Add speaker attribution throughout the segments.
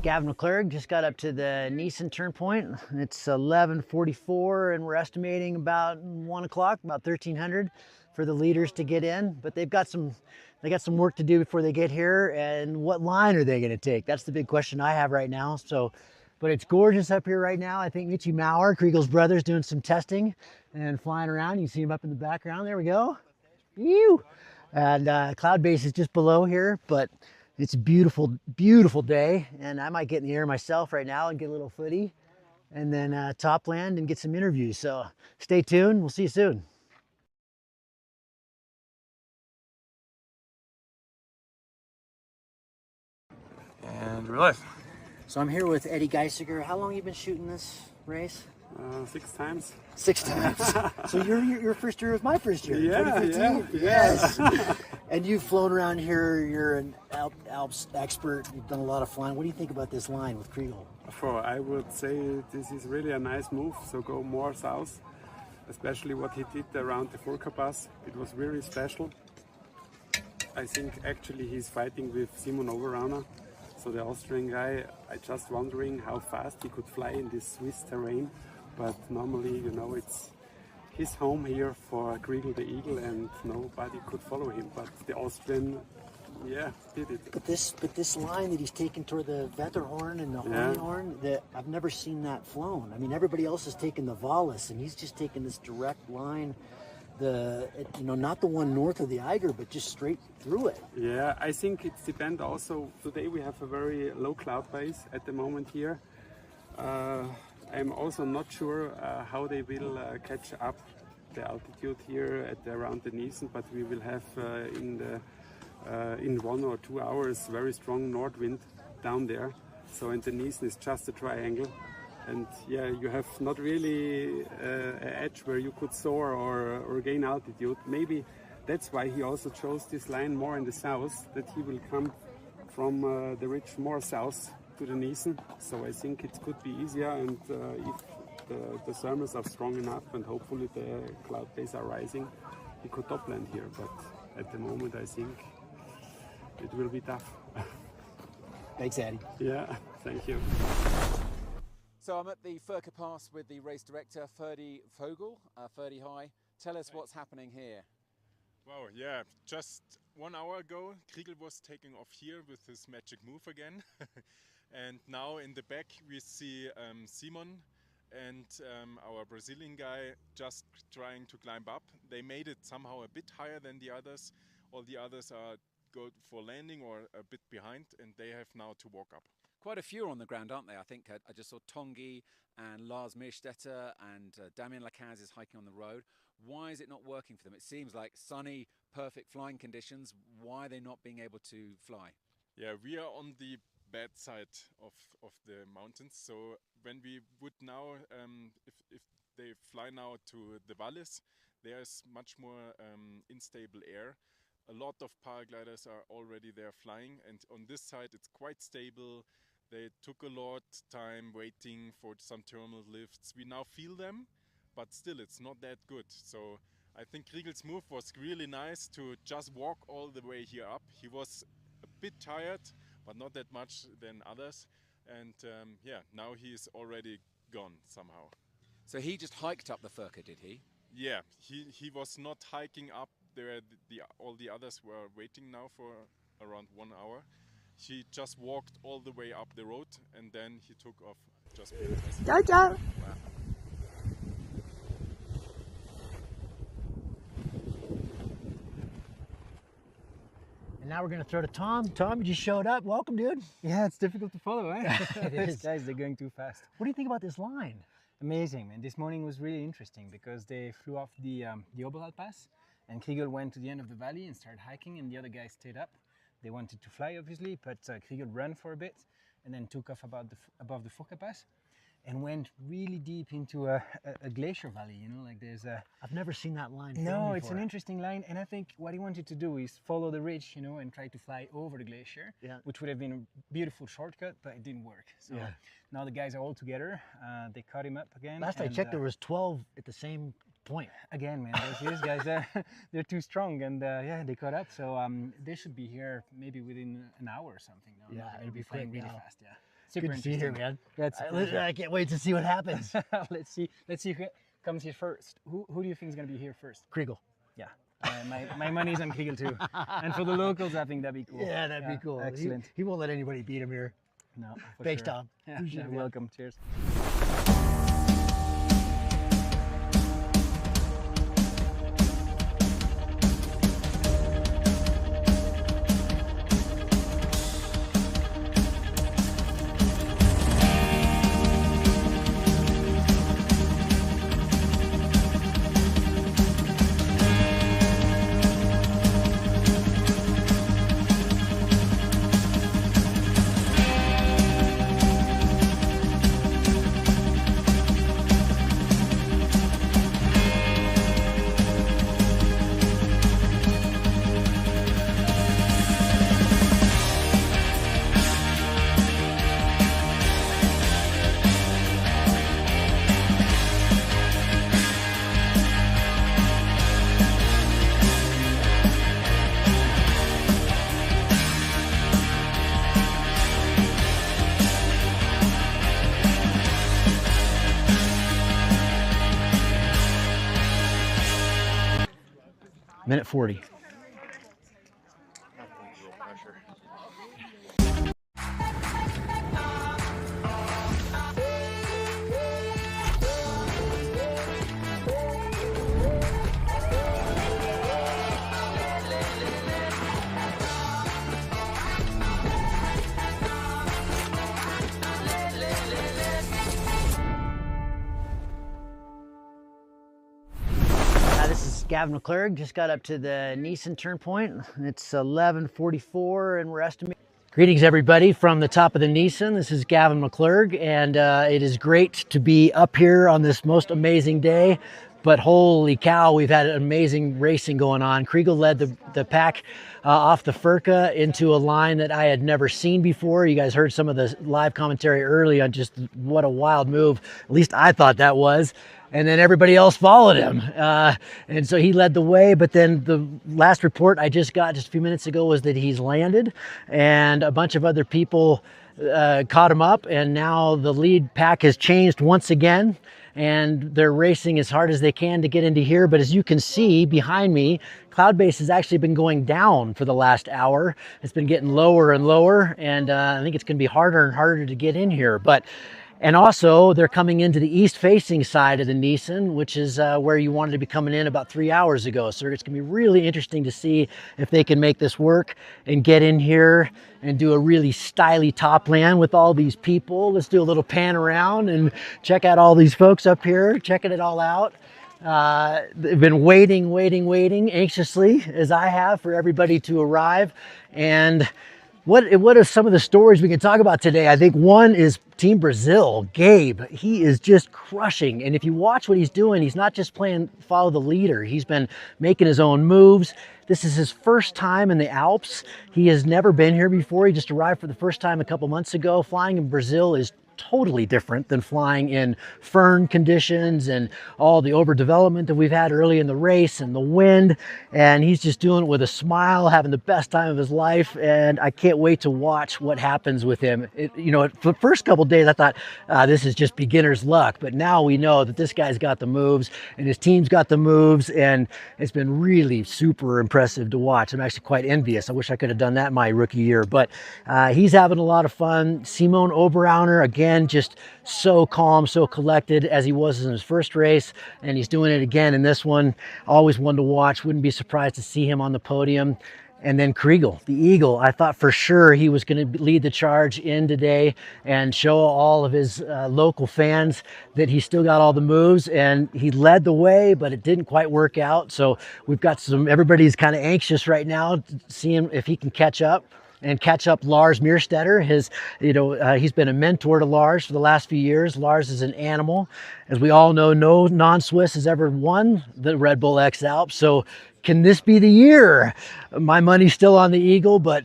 Speaker 1: Gavin McClurg just got up to the Niesen turn point. It's 11:44 and we're estimating about 1 o'clock, about 1300 for the leaders to get in. But they got some work to do before they get here. And what line are they going to take? That's the big question I have right now. So, but it's gorgeous up here right now. I think Mitchie Maurer, Kriegel's brother, is doing some testing and flying around. You can see him up in the background. There we go. Ew. And cloud base is just below here, but it's a beautiful, beautiful day. And I might get in the air myself right now and get a little footy and then top land and get some interviews. So stay tuned. We'll see you soon.
Speaker 2: And we're live.
Speaker 1: So I'm here with Eddie Geisiger. How long have you been shooting this race?
Speaker 2: 6 times.
Speaker 1: 6 times. So your first year was my first year.
Speaker 2: Yeah,
Speaker 1: 2015? Yes. And you've flown around here. You're an Alps expert. You've done a lot of flying. What do you think about this line with Kriegel?
Speaker 2: I would say this is really a nice move. So go more south, especially what he did around the Furka pass. It was really special. I think actually he's fighting with Simon Overrunner. So the Austrian guy, I just wondering how fast he could fly in this Swiss terrain. But normally, you know, it's his home here for Kriegel the Eagle and nobody could follow him. But the Austrian, yeah, did it.
Speaker 1: But this line that he's taken toward the Wetterhorn and the Hohenhorn, I've never seen that flown. I mean, everybody else has taken the Wallis and he's just taken this direct line. Not the one north of the Eiger, but just straight through it.
Speaker 2: Yeah, I think it depends also. Today we have a very low cloud base at the moment here. I'm also not sure how they will catch up the altitude here at around the Niesen, but we will have in 1 or 2 hours very strong north wind down there. So and the Niesen is just a triangle. And yeah, you have not really an edge where you could soar or gain altitude. Maybe that's why he also chose this line more in the south, that he will come from the ridge more south to the Niesen. So I think it could be easier, and if the thermals are strong enough and hopefully the cloud base are rising, he could top land here. But at the moment I think it will be tough.
Speaker 1: Thanks, Eddie.
Speaker 2: Yeah, thank you.
Speaker 3: So I'm at the Furka Pass with the race director, Ferdy Vogel. Ferdy, hi. Tell us what's happening here.
Speaker 4: Wow, yeah, just 1 hour ago, Kriegel was taking off here with his magic move again. And now in the back we see Simon and our Brazilian guy just trying to climb up. They made it somehow a bit higher than the others. All the others are go for landing or a bit behind, and they have now to walk up.
Speaker 3: Quite a few are on the ground, aren't they? I think I just saw Tongi and Lars Meerstetter and Damien Lacaz is hiking on the road. Why is it not working for them? It seems like sunny, perfect flying conditions. Why are they not being able to fly?
Speaker 4: Yeah, we are on the bad side of the mountains. So when we would now, if they fly now to the valleys, there's much more unstable air. A lot of paragliders are already there flying, and on this side it's quite stable. They took a lot time waiting for some terminal lifts. We now feel them, but still it's not that good. So I think Kriegel's move was really nice to just walk all the way here up. He was a bit tired, but not that much than others. And yeah, now he's already gone somehow.
Speaker 3: So he just hiked up the Furka, did he?
Speaker 4: Yeah, he was not hiking up there. All the others were waiting now for around 1 hour. He just walked all the way up the road and then he took off just really fast.
Speaker 1: Ciao, ciao.
Speaker 3: Wow.
Speaker 1: And now we're going to throw to Tom. Tom, you just showed up. Welcome, dude.
Speaker 5: Yeah, it's difficult to follow, eh?
Speaker 1: It
Speaker 5: These guys, they're going too fast.
Speaker 1: What do you think about this line?
Speaker 5: Amazing, man. This morning was really interesting because they flew off the Oberwald Pass and Kriegel went to the end of the valley and started hiking, and the other guys stayed up. They wanted to fly, obviously, but Kriegel ran for a bit and then took off above the Furka Pass and went really deep into a glacier valley, you know, like there's a...
Speaker 1: I've never seen that line.
Speaker 5: No, it's an interesting line, and I think what he wanted to do is follow the ridge, you know, and try to fly over the glacier, which would have been a beautiful shortcut, but it didn't work. So now the guys are all together. They caught him up again.
Speaker 1: Last I checked, there was 12 at the same point.
Speaker 5: Again, man, these guys, they're too strong, and yeah, they caught up. So they should be here maybe within an hour or something. No,
Speaker 1: Yeah,
Speaker 5: it'll be flying really fast. Yeah. super
Speaker 1: Good to see you here,
Speaker 5: interesting.
Speaker 1: man.
Speaker 5: Yeah, it's a
Speaker 1: I
Speaker 5: pleasure.
Speaker 1: can't wait to see what happens.
Speaker 5: Let's see who comes here first. Who do you think is going to be here first?
Speaker 1: Kriegel.
Speaker 5: Yeah, my money's on Kriegel too. And for the locals, I think that'd be cool.
Speaker 1: Yeah, that'd be cool.
Speaker 5: Excellent.
Speaker 1: He won't let anybody beat him here.
Speaker 5: No, for
Speaker 1: Thanks,
Speaker 5: sure.
Speaker 1: Tom.
Speaker 5: Yeah,
Speaker 1: Appreciate it, man.
Speaker 5: welcome. Cheers.
Speaker 1: Minute 40. This is Gavin McClurg. Just got up to the Niesen turn point. It's 11:44 and we're estimating. Greetings everybody from the top of the Niesen. This is Gavin McClurg and it is great to be up here on this most amazing day. But holy cow, we've had amazing racing going on. Kriegel led the pack off the Furka into a line that I had never seen before. You guys heard some of the live commentary early on just what a wild move. At least I thought that was. And then everybody else followed him. And so he led the way, but then the last report I just got just a few minutes ago was that he's landed and a bunch of other people caught him up, and now the lead pack has changed once again and they're racing as hard as they can to get into here. But as you can see behind me, cloud base has actually been going down for the last hour. It's been getting lower and lower, and I think it's going to be harder and harder to get in here. And also, they're coming into the east-facing side of the Niesen, which is where you wanted to be coming in about 3 hours ago. So it's going to be really interesting to see if they can make this work and get in here and do a really styly topland with all these people. Let's do a little pan around and check out all these folks up here, checking it all out. They've been waiting anxiously, as I have, for everybody to arrive. And what are some of the stories we can talk about today? I think one is Team Brazil, Gabe. He is just crushing. And if you watch what he's doing, he's not just playing follow the leader. He's been making his own moves. This is his first time in the Alps. He has never been here before. He just arrived for the first time a couple months ago. Flying in Brazil is totally different than flying in fern conditions and all the overdevelopment that we've had early in the race and the wind. And he's just doing it with a smile, having the best time of his life. And I can't wait to watch what happens with him. For the first couple of days, I thought this is just beginner's luck. But now we know that this guy's got the moves and his team's got the moves. And it's been really super impressive to watch. I'm actually quite envious. I wish I could have done that my rookie year. But he's having a lot of fun. Simon Oberauner, again, just so calm, so collected as he was in his first race, and he's doing it again in this one. Always one to watch. Wouldn't be surprised to see him on the podium. And then Kriegel, the Eagle, I thought for sure he was going to lead the charge in today and show all of his local fans that he still got all the moves, and he led the way, but it didn't quite work out. So we've got everybody's kind of anxious right now to see him if he can catch up. And catch up Lars Meerstetter. He's been a mentor to Lars for the last few years. Lars is an animal. As we all know, no non-Swiss has ever won the Red Bull X-Alps. So can this be the year? My money's still on the Eagle, but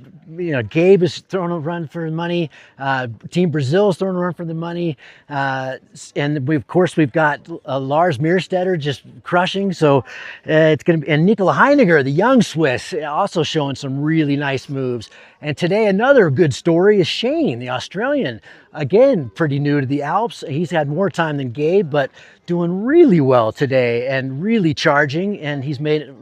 Speaker 1: Gabe is throwing a run for the money. Team Brazil is throwing a run for the money. And we've got Lars Meerstetter just crushing. So it's going to be, and Nicola Heiniger, the young Swiss, also showing some really nice moves. And today, another good story is Shane, the Australian. again, pretty new to the Alps. He's had more time than Gabe, but doing really well today and really charging. And he's made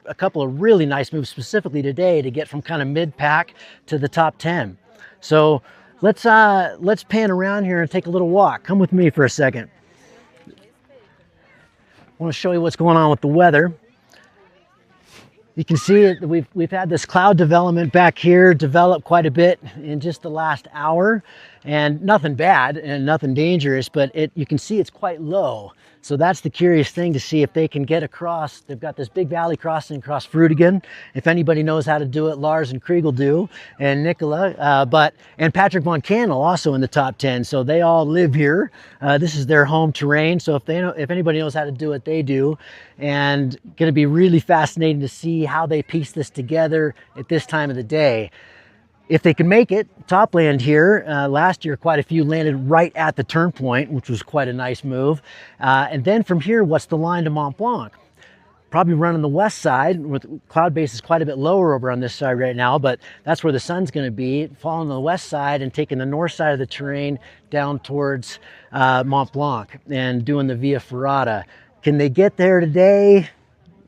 Speaker 1: a couple of really nice moves specifically today to get from kind of mid-pack to the top 10. So let's pan around here and take a little walk. Come with me for a second. I want to show you what's going on with the weather. You can see it. We've had this cloud development back here develop quite a bit in just the last hour, and nothing bad and nothing dangerous, but you can see it's quite low. So that's the curious thing to see if they can get across. They've got this big valley crossing across Fruitigan. If anybody knows how to do it, Lars and Kriegel do, and Nicola, and Patrick Von Cannell also in the top 10. So they all live here. This is their home terrain. So if anybody knows how to do it, they do. And going to be really fascinating to see how they piece this together at this time of the day. If they can make it, topland here, last year quite a few landed right at the turn point, which was quite a nice move. And then from here, what's the line to Mont Blanc? Probably running the west side, with cloud base is quite a bit lower over on this side right now, but that's where the sun's going to be, falling on the west side and taking the north side of the terrain down towards Mont Blanc and doing the Via Ferrata. Can they get there today?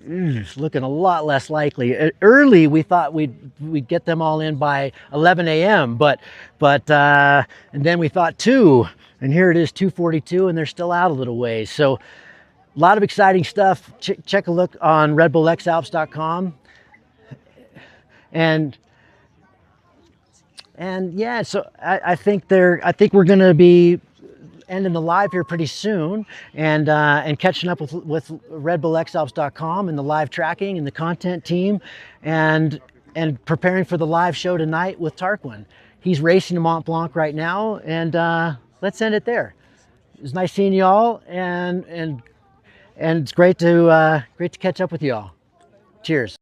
Speaker 1: It's looking a lot less likely. Early, we thought we'd get them all in by 11 a.m., and then we thought 2, and here it is 2:42, and they're still out a little ways. So a lot of exciting stuff. Check a look on redbullxalps.com. And yeah, so I think we're going to be ending the live here pretty soon, and catching up with redbullxalps.com and the live tracking and the content team, and preparing for the live show tonight with Tarquin. He's racing to Mont Blanc right now, and let's end it there. It was nice seeing you all, and it's great to catch up with you all. Cheers.